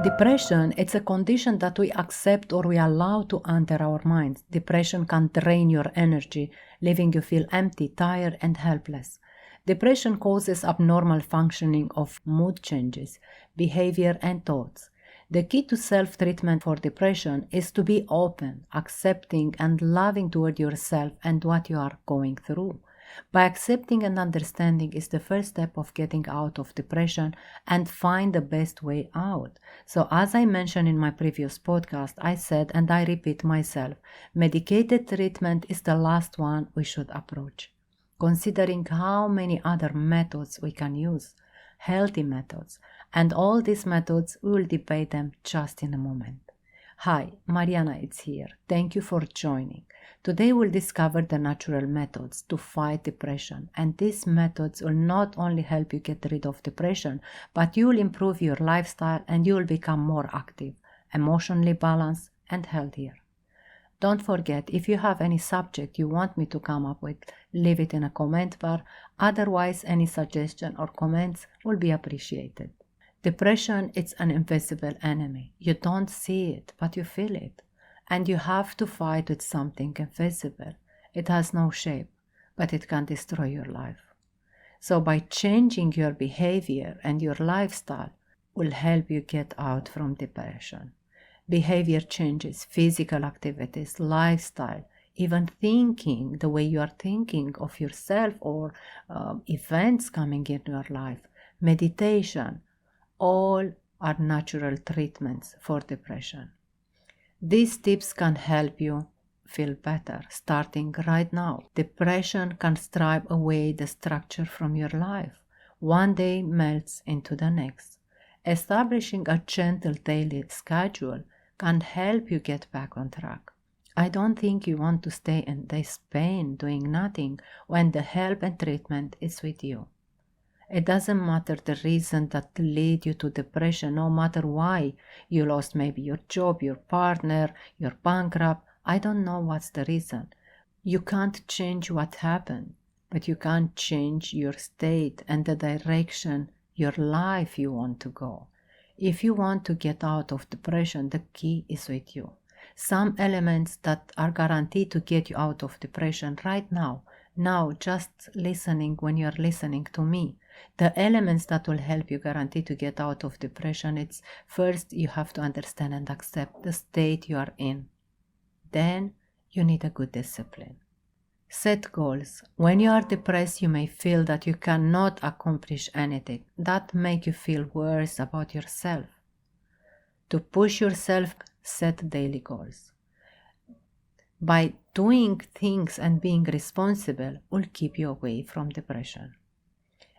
Depression, it's a condition that we accept or we allow to enter our minds. Depression can drain your energy, leaving you feel empty, tired, and helpless. Depression causes abnormal functioning of mood changes, behavior, and thoughts. The key to self-treatment for depression is to be open, accepting, and loving toward yourself and what you are going through. By accepting and understanding is the first step of getting out of depression and find the best way out. So as I mentioned in my previous podcast, I said, and I repeat myself, medicated treatment is the last one we should approach. Considering how many other methods we can use, healthy methods, and all these methods, we will debate them just in a moment. Hi, Mariana is here. Thank you for joining. Today we'll discover the natural methods to fight depression, and these methods will not only help you get rid of depression, but you will improve your lifestyle and you will become more active, emotionally balanced, and healthier. Don't forget, if you have any subject you want me to come up with, leave it in a comment bar. Otherwise, any suggestion or comments will be appreciated. Depression is an invisible enemy. You don't see it, but you feel it. And you have to fight with something invisible. It has no shape, but it can destroy your life. So by changing your behavior and your lifestyle will help you get out from depression. Behavior changes, physical activities, lifestyle, even thinking, the way you are thinking of yourself or events coming in your life, meditation, all are natural treatments for depression. These tips can help you feel better starting right now. Depression can strip away the structure from your life. One day melts into the next. Establishing a gentle daily schedule can help you get back on track. I don't think you want to stay in this pain doing nothing when the help and treatment is with you. It doesn't matter the reason that led you to depression, no matter why. You lost maybe your job, your partner, you're bankrupt. I don't know what's the reason. You can't change what happened, but you can change your state and the direction your life you want to go. If you want to get out of depression, the key is with you. Some elements that are guaranteed to get you out of depression right now, just listening when you're listening to me. The elements that will help you guarantee to get out of depression, it's first you have to understand and accept the state you are in. Then you need a good discipline. Set goals. When you are depressed, you may feel that you cannot accomplish anything. That makes you feel worse about yourself. To push yourself, set daily goals. By doing things and being responsible will keep you away from depression.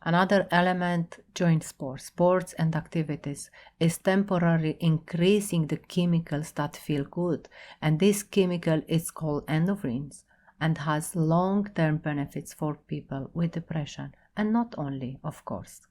Another element, join sports. Sports and activities is temporarily increasing the chemicals that feel good, and this chemical is called endorphins and has long-term benefits for people with depression, and not only, of course.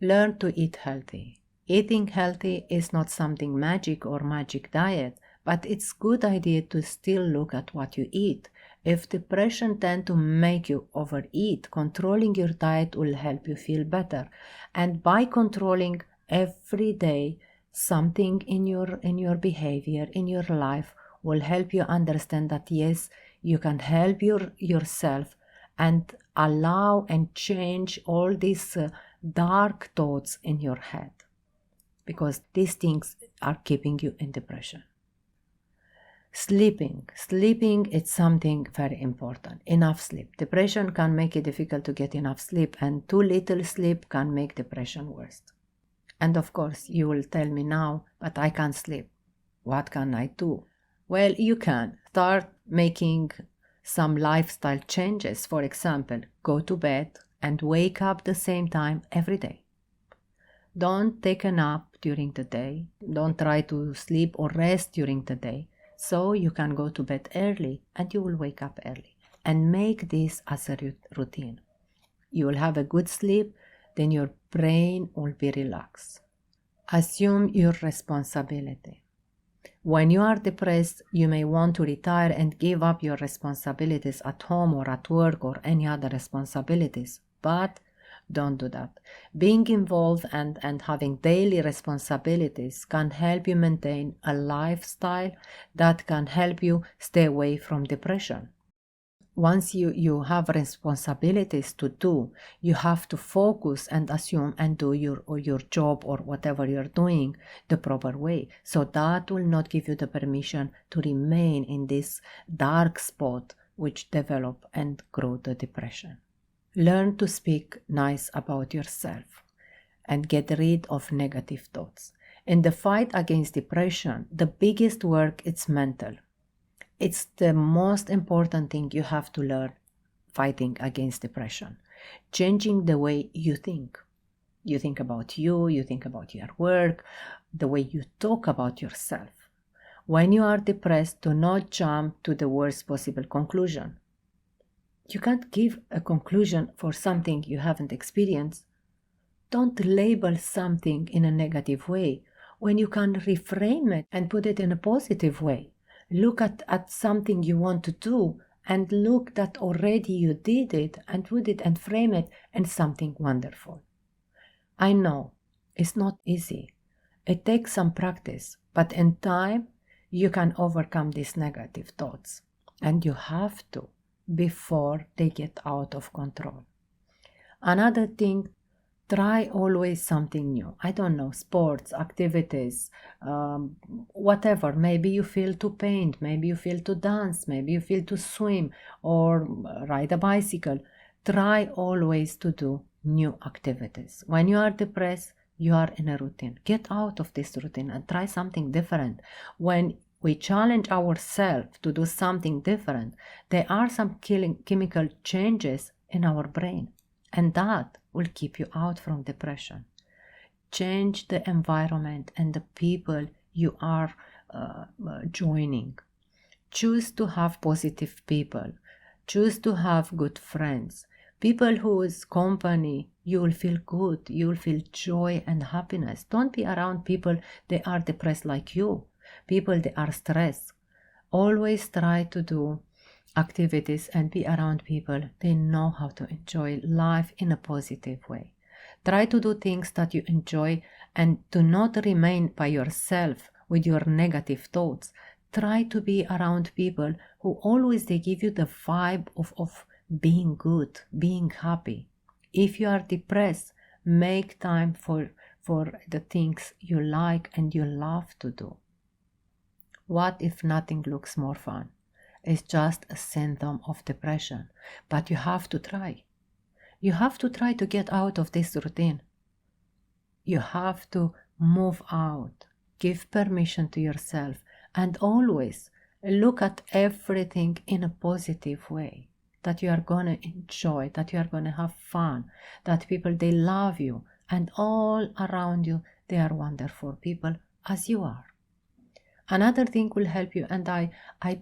Learn to eat healthy. Eating healthy is not something magic or magic diet, but it's good idea to still look at what you eat. If depression tends to make you overeat, controlling your diet will help you feel better. And by controlling every day something in your behavior, in your life, will help you understand that yes, you can help yourself and allow and change all these dark thoughts in your head, because these things are keeping you in depression. Sleeping is something very important. Enough sleep. Depression can make it difficult to get enough sleep, and too little sleep can make depression worse. And of course, you will tell me now, but I can't sleep. What can I do? Well, you can start making some lifestyle changes. For example, go to bed and wake up the same time every day. Don't take a nap during the day. Don't try to sleep or rest during the day. So you can go to bed early and you will wake up early. And make this as a routine. You will have a good sleep, then your brain will be relaxed. Assume your responsibility. When you are depressed, you may want to retire and give up your responsibilities at home or at work or any other responsibilities. But Don't do that. Being involved and having daily responsibilities can help you maintain a lifestyle that can help you stay away from depression. Once you have responsibilities to do, you have to focus and assume and do your job or whatever you're doing the proper way. So that will not give you the permission to remain in this dark spot which develop and grow the depression. Learn to speak nice about yourself and get rid of negative thoughts. In the fight against depression, the biggest work is mental. It's the most important thing you have to learn fighting against depression. Changing the way you think. You think about you think about your work, the way you talk about yourself. When you are depressed, do not jump to the worst possible conclusion. You can't give a conclusion for something you haven't experienced. Don't label something in a negative way when you can reframe it and put it in a positive way. Look at something you want to do and look that already you did it and put it and frame it in something wonderful. I know it's not easy. It takes some practice, but in time you can overcome these negative thoughts, and you have to before they get out of control. Another thing, try always something new. I don't know, sports, activities, whatever. Maybe you feel to paint, maybe you feel to dance, maybe you feel to swim or ride a bicycle. Try always to do new activities. When you are depressed, you are in a routine. Get out of this routine and try something different. When we challenge ourselves to do something different, there are some chemical changes in our brain, and that will keep you out from depression. Change the environment and the people you are joining. Choose to have positive people. Choose to have good friends. People whose company you will feel good, you will feel joy and happiness. Don't be around people that are depressed like you. People that are stressed. Always try to do activities and be around people they know how to enjoy life in a positive way. Try to do things that you enjoy and do not remain by yourself with your negative thoughts. Try to be around people who always they give you the vibe of being good, being happy. If you are depressed, make time for the things you like and you love to do. What if nothing looks more fun? It's just a symptom of depression, but you have to try. You have to try to get out of this routine. You have to move out, give permission to yourself, and always look at everything in a positive way, that you are going to enjoy, that you are going to have fun, that people, they love you, and all around you, they are wonderful people as you are. Another thing will help you, and I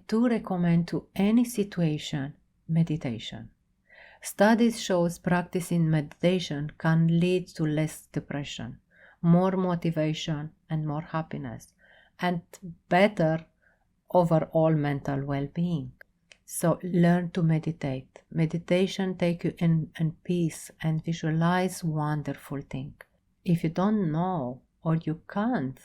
do recommend to any situation, meditation. Studies shows practicing meditation can lead to less depression, more motivation and more happiness, and better overall mental well-being. So learn to meditate. Meditation take you in peace and visualize wonderful things. If you don't know or you can't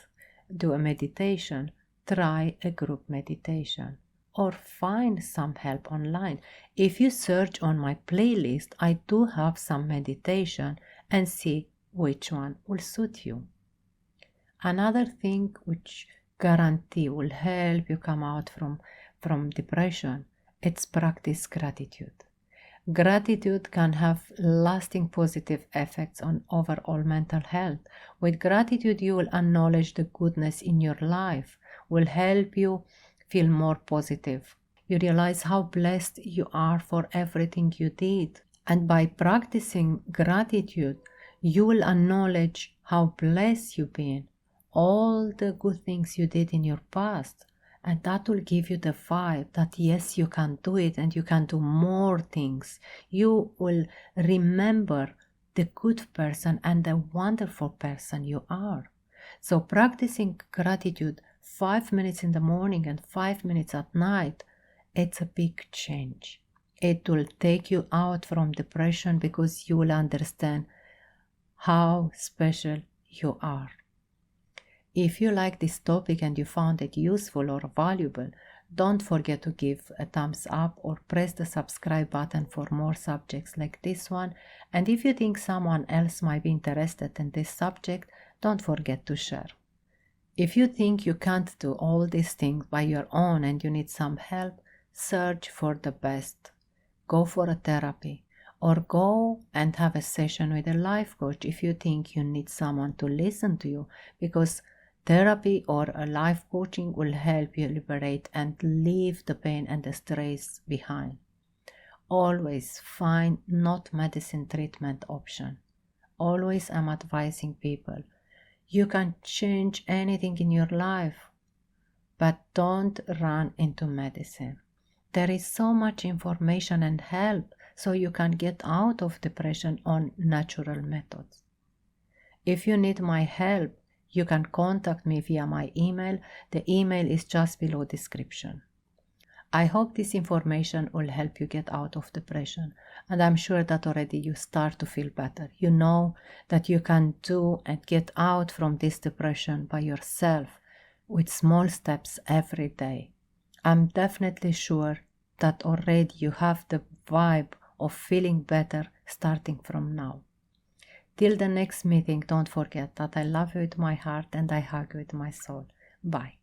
do a meditation, try a group meditation or find some help online. If you search on my playlist, I do have some meditation and see which one will suit you. Another thing which guarantee will help you come out from depression, it's practice gratitude. Gratitude can have lasting positive effects on overall mental health. With gratitude, you will acknowledge the goodness in your life, will help you feel more positive. You realize how blessed you are for everything you did. And by practicing gratitude, you will acknowledge how blessed you've been, all the good things you did in your past. And that will give you the vibe that yes, you can do it and you can do more things. You will remember the good person and the wonderful person you are. So practicing gratitude 5 minutes in the morning and 5 minutes at night, it's a big change. It will take you out from depression because you will understand how special you are. If you like this topic and you found it useful or valuable, don't forget to give a thumbs up or press the subscribe button for more subjects like this one. And if you think someone else might be interested in this subject, don't forget to share. If you think you can't do all these things by your own and you need some help, search for the best. Go for a therapy or go and have a session with a life coach if you think you need someone to listen to you, because therapy or a life coaching will help you liberate and leave the pain and the stress behind. Always find not medicine treatment option. Always I'm advising people, you can change anything in your life, but don't run into medicine. There is so much information and help so you can get out of depression on natural methods. If you need my help, you can contact me via my email. The email is just below description. I hope this information will help you get out of depression, and I'm sure that already you start to feel better. You know that you can do and get out from this depression by yourself with small steps every day. I'm definitely sure that already you have the vibe of feeling better starting from now. Till the next meeting, don't forget that I love you with my heart and I hug you with my soul. Bye.